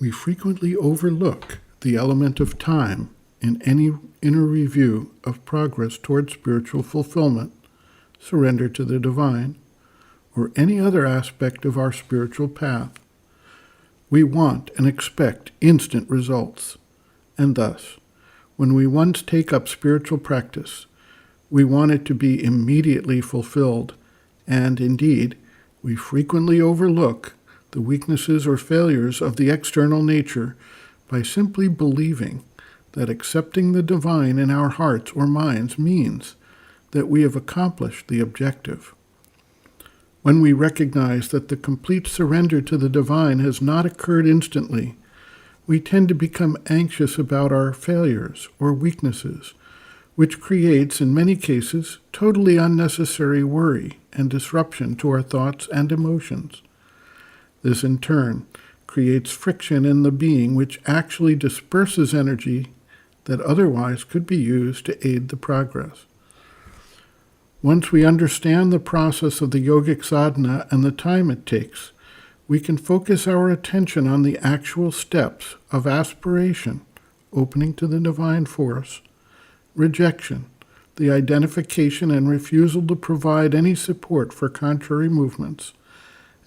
We frequently overlook the element of time in any inner review of progress toward spiritual fulfillment, surrender to the divine, or any other aspect of our spiritual path. We want and expect instant results, and thus, when we once take up spiritual practice, we want it to be immediately fulfilled, and indeed, we frequently overlook the weaknesses or failures of the external nature by simply believing that accepting the divine in our hearts or minds means that we have accomplished the objective. When we recognize that the complete surrender to the divine has not occurred instantly, we tend to become anxious about our failures or weaknesses, which creates, in many cases, totally unnecessary worry and disruption to our thoughts and emotions. This, in turn, creates friction in the being, which actually disperses energy that otherwise could be used to aid the progress. Once we understand the process of the yogic sadhana and the time it takes, we can focus our attention on the actual steps of aspiration, opening to the divine force, rejection, the identification and refusal to provide any support for contrary movements,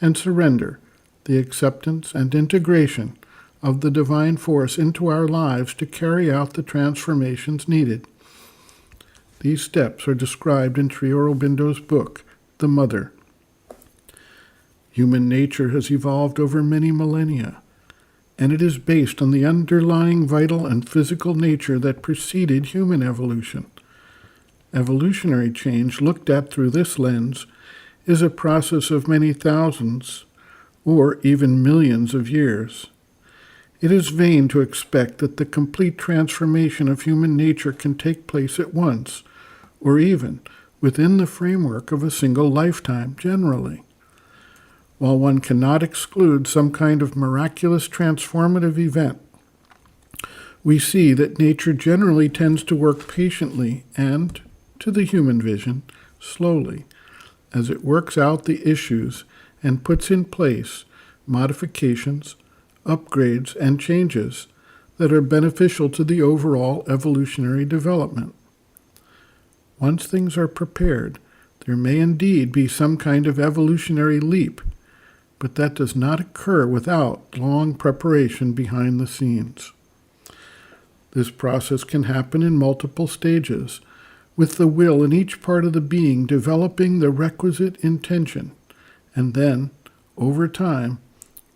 and surrender, the acceptance and integration of the divine force into our lives to carry out the transformations needed. These steps are described in Sri Aurobindo's book, The Mother. Human nature has evolved over many millennia, and it is based on the underlying vital and physical nature that preceded human evolution. Evolutionary change, looked at through this lens, is a process of many thousands or even millions of years. It is vain to expect that the complete transformation of human nature can take place at once, or even within the framework of a single lifetime generally. While one cannot exclude some kind of miraculous transformative event, we see that nature generally tends to work patiently and, to the human vision, slowly, as it works out the issues and puts in place modifications, upgrades, and changes that are beneficial to the overall evolutionary development. Once things are prepared, there may indeed be some kind of evolutionary leap, but that does not occur without long preparation behind the scenes. This process can happen in multiple stages, with the will in each part of the being developing the requisite intention, and then, over time,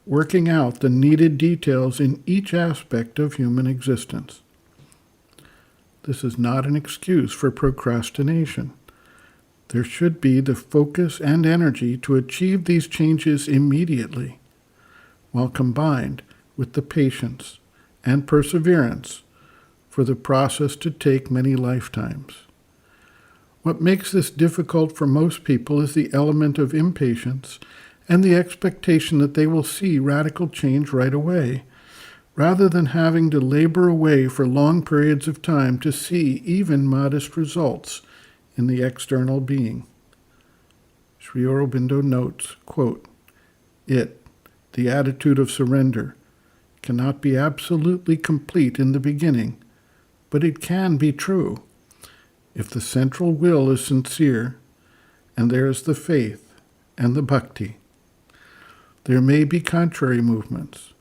working out the needed details in each aspect of human existence. This is not an excuse for procrastination. There should be the focus and energy to achieve these changes immediately, while combined with the patience and perseverance for the process to take many lifetimes. What makes this difficult for most people is the element of impatience and the expectation that they will see radical change right away, rather than having to labor away for long periods of time to see even modest results in the external being. Sri Aurobindo notes, quote, the attitude of surrender, cannot be absolutely complete in the beginning, but it can be true if the central will is sincere and there is the faith and the bhakti. There may be contrary movements,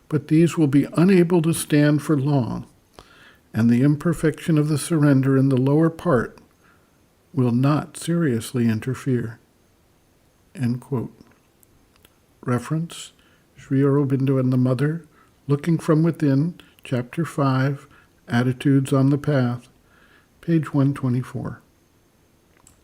but these will be unable to stand for long, and the imperfection of the surrender in the lower part will not seriously interfere. End quote. Reference, Sri Aurobindo and the Mother, Looking from Within, Chapter 5, Attitudes on the Path, page 124.